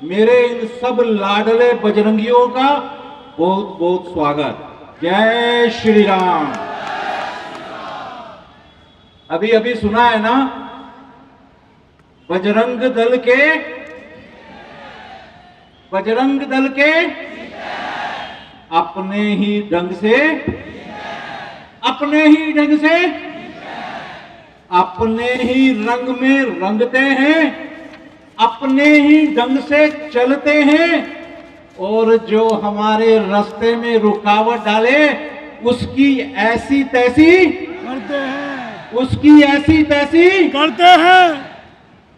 मेरे इन सब लाडले बजरंगियों का बहुत बहुत स्वागत। जय श्री राम। अभी अभी सुना है ना, बजरंग दल के अपने ही ढंग से अपने ही रंग में रंगते हैं, अपने ही ढंग से चलते हैं, और जो हमारे रास्ते में रुकावट डाले उसकी ऐसी तैसी करते हैं।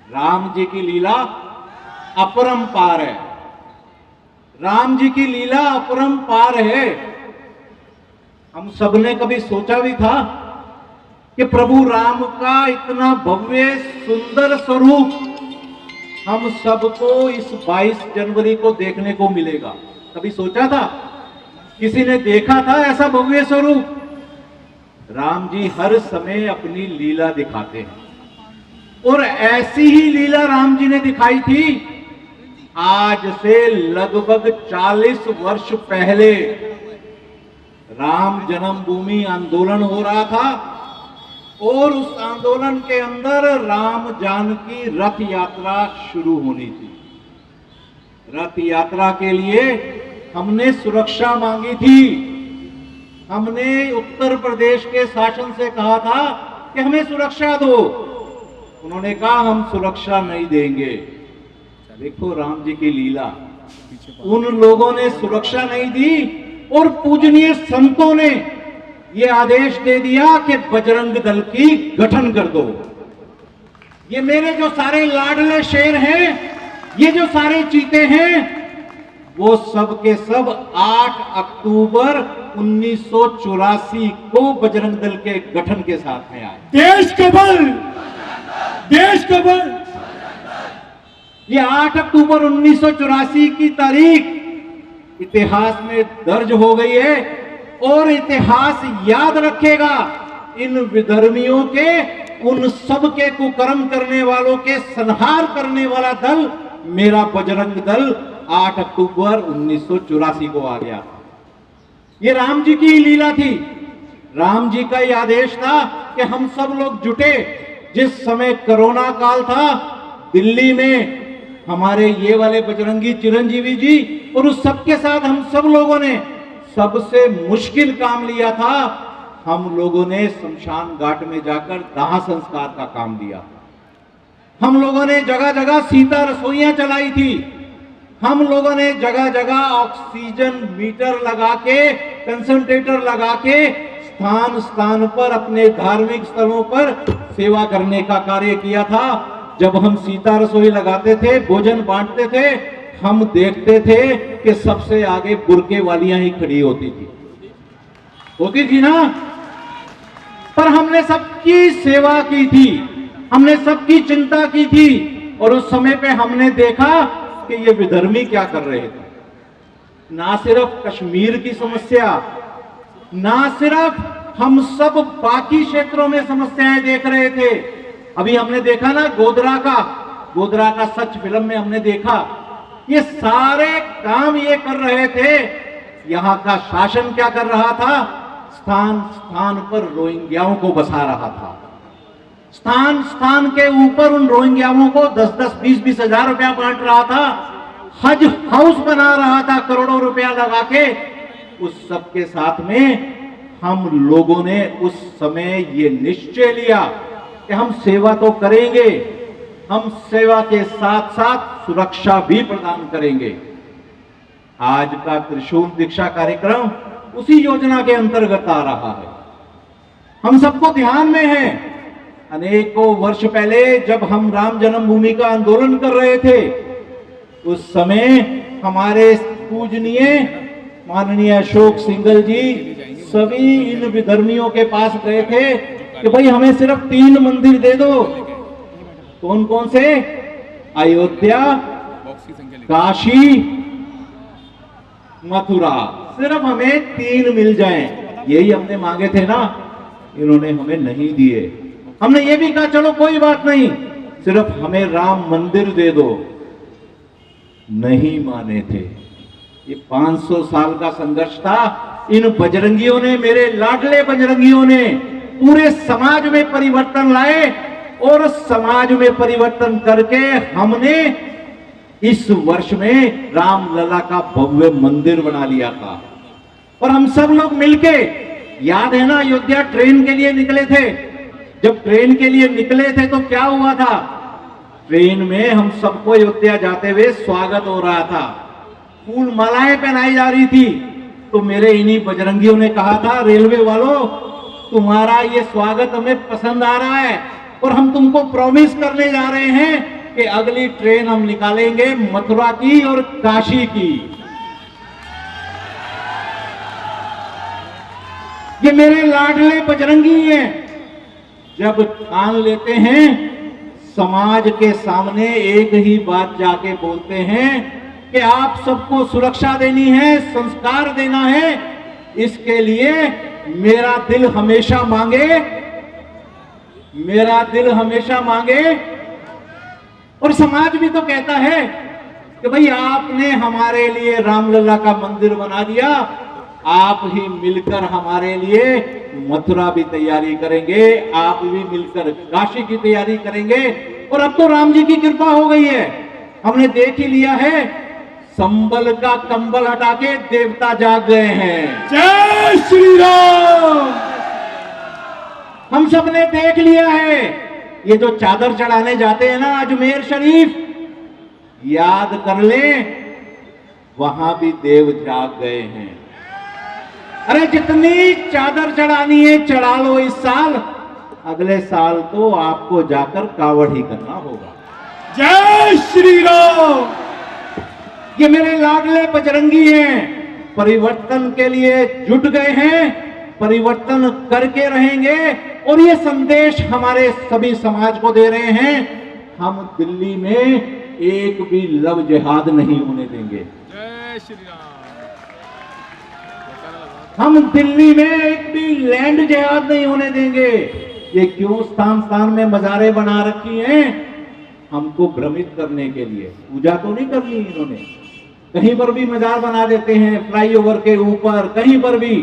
राम जी की लीला अपरंपार है। राम जी की लीला अपरंपार है। हम सबने कभी सोचा भी था कि प्रभु राम का इतना भव्य सुंदर स्वरूप हम सबको इस 22 जनवरी को देखने को मिलेगा? कभी सोचा था? किसी ने देखा था ऐसा भव्य स्वरूप? राम जी हर समय अपनी लीला दिखाते हैं, और ऐसी ही लीला राम जी ने दिखाई थी आज से लगभग 40 वर्ष पहले। राम जन्मभूमि आंदोलन हो रहा था, और उस आंदोलन के अंदर राम जानकी रथ यात्रा शुरू होनी थी। रथ यात्रा के लिए हमने सुरक्षा मांगी थी। हमने उत्तर प्रदेश के शासन से कहा था कि हमें सुरक्षा दो। उन्होंने कहा हम सुरक्षा नहीं देंगे। देखो राम जी की लीला, उन लोगों ने सुरक्षा नहीं दी, और पूजनीय संतों ने ये आदेश दे दिया कि बजरंग दल की गठन कर दो। ये मेरे जो सारे लाडले शेर हैं, ये जो सारे चीते हैं, वो सब के सब 8 अक्टूबर 1984 को बजरंग दल के गठन के साथ में आए। देश का बल। ये 8 अक्टूबर 1984 की तारीख इतिहास में दर्ज हो गई है, और इतिहास याद रखेगा इन विधर्मियों के, उन सब के कुकर्म करने वालों के संहार करने वाला दल मेरा बजरंग दल 8 अक्टूबर 1984 को आ गया। ये राम जी की लीला थी। राम जी का यह आदेश था कि हम सब लोग जुटे। जिस समय कोरोना काल था दिल्ली में, हमारे ये वाले बजरंगी चिरंजीवी जी और उस सबके साथ हम सब लोगों ने सबसे मुश्किल काम लिया था। हम लोगों ने शमशान घाट में जाकर दाह संस्कार का काम दिया। हम लोगों ने जगह जगह सीता रसोइयां चलाई थी। हम लोगों ने जगह जगह ऑक्सीजन मीटर लगा के, कंसंट्रेटर लगा के स्थान स्थान पर अपने धार्मिक स्थलों पर सेवा करने का कार्य किया था। जब हम सीता रसोई लगाते थे, भोजन बांटते थे, हम देखते थे कि सबसे आगे बुर्के वालियां ही खड़ी होती थी ना। पर हमने सबकी सेवा की थी, हमने सबकी चिंता की थी, और उस समय पे हमने देखा कि ये विधर्मी क्या कर रहे थे। ना सिर्फ कश्मीर की समस्या, ना सिर्फ हम सब बाकी क्षेत्रों में समस्याएं देख रहे थे। अभी हमने देखा ना गोधरा का सच फिल्म में हमने देखा, ये सारे काम ये कर रहे थे। यहां का शासन क्या कर रहा था? स्थान स्थान पर रोहिंग्याओं को बसा रहा था। स्थान स्थान के ऊपर उन रोहिंग्याओं को 10-10, 20-20 हजार रुपया बांट रहा था। हज हाउस बना रहा था करोड़ों रुपया लगा के। उस सब के साथ में हम लोगों ने उस समय ये निश्चय लिया कि हम सेवा तो करेंगे, हम सेवा के साथ साथ सुरक्षा भी प्रदान करेंगे। आज का त्रिशूल दीक्षा कार्यक्रम उसी योजना के अंतर्गत आ रहा है। हम सबको ध्यान में है, अनेकों वर्ष पहले जब हम राम जन्मभूमि का आंदोलन कर रहे थे, उस समय हमारे पूजनीय माननीय अशोक सिंघल जी सभी इन विधर्मियों के पास गए थे कि भाई हमें सिर्फ 3 मंदिर दे दो। कौन कौन से? अयोध्या, काशी, मथुरा। सिर्फ हमें 3 मिल जाएं, यही हमने मांगे थे ना। इन्होंने हमें नहीं दिए। हमने ये भी कहा चलो कोई बात नहीं, सिर्फ हमें राम मंदिर दे दो। नहीं माने थे। ये 500 साल का संघर्ष था। इन बजरंगियों ने, मेरे लाडले बजरंगियों ने पूरे समाज में परिवर्तन लाए और समाज में परिवर्तन करके हमने इस वर्ष में रामलला का भव्य मंदिर बना लिया था। और हम सब लोग मिलके, याद है ना, अयोध्या ट्रेन के लिए निकले थे। जब ट्रेन के लिए निकले थे तो क्या हुआ था? ट्रेन में हम सबको अयोध्या जाते हुए स्वागत हो रहा था, फूल मालाएं पहनाई जा रही थी। तो मेरे इन्हीं बजरंगियों ने कहा था, रेलवे वालों, तुम्हारा ये स्वागत हमें पसंद आ रहा है और हम तुमको प्रॉमिस करने जा रहे हैं कि अगली ट्रेन हम निकालेंगे मथुरा की और काशी की। ये मेरे लाडले बजरंगी हैं। जब ठान लेते हैं, समाज के सामने एक ही बात जाके बोलते हैं कि आप सबको सुरक्षा देनी है, संस्कार देना है। इसके लिए मेरा दिल हमेशा मांगे, मेरा दिल हमेशा मांगे। और समाज भी तो कहता है कि भाई आपने हमारे लिए रामलला का मंदिर बना दिया, आप ही मिलकर हमारे लिए मथुरा भी तैयारी करेंगे, आप भी मिलकर काशी की तैयारी करेंगे। और अब तो राम जी की कृपा हो गई है, हमने देख ही लिया है, संबल का कंबल हटा के देवता जाग गए हैं। जय श्री राम। हम सब ने देख लिया है। ये जो चादर चढ़ाने जाते हैं ना अजमेर शरीफ, याद कर ले, वहां भी देव जाग गए हैं। अरे जितनी चादर चढ़ानी है चढ़ा लो इस साल, अगले साल तो आपको जाकर कावड़ ही करना होगा। जय श्री राम। ये मेरे लाडले बजरंगी हैं, परिवर्तन के लिए जुट गए हैं, परिवर्तन करके रहेंगे। और ये संदेश हमारे सभी समाज को दे रहे हैं, हम दिल्ली में एक भी लव जिहाद नहीं होने देंगे। जय श्री राम। हम दिल्ली में एक भी लैंड जिहाद नहीं होने देंगे। ये क्यों स्थान स्थान में मजारे बना रखी हैं? हमको भ्रमित करने के लिए। पूजा तो नहीं करनी इन्होंने, कहीं पर भी मजार बना देते हैं, फ्लाईओवर के ऊपर, कहीं पर भी।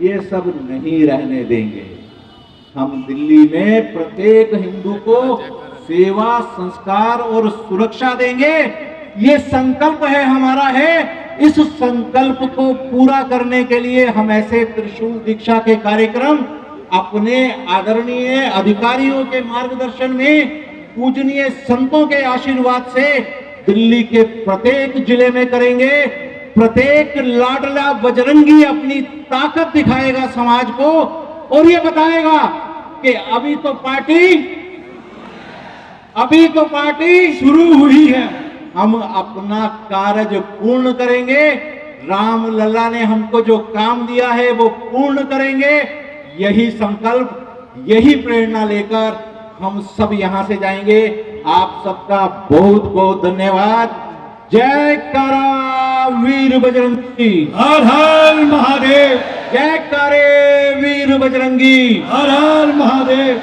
ये सब नहीं रहने देंगे। हम दिल्ली में प्रत्येक हिंदू को सेवा, संस्कार और सुरक्षा देंगे। ये संकल्प है हमारा है। इस संकल्प को पूरा करने के लिए हम ऐसे त्रिशूल दीक्षा के कार्यक्रम अपने आदरणीय अधिकारियों के मार्गदर्शन में, पूजनीय संतों के आशीर्वाद से दिल्ली के प्रत्येक जिले में करेंगे। प्रत्येक लाडला बजरंगी अपनी ताकत दिखाएगा समाज को और ये बताएगा कि अभी तो पार्टी शुरू हुई है। हम अपना कार्य पूर्ण करेंगे। रामलला ने हमको जो काम दिया है वो पूर्ण करेंगे। यही संकल्प, यही प्रेरणा लेकर हम सब यहां से जाएंगे। आप सबका बहुत बहुत धन्यवाद। जय कारा वीर बजरंगी। हर हर महादेव। जय कारे वीर बजरंगी। हर हर महादेव।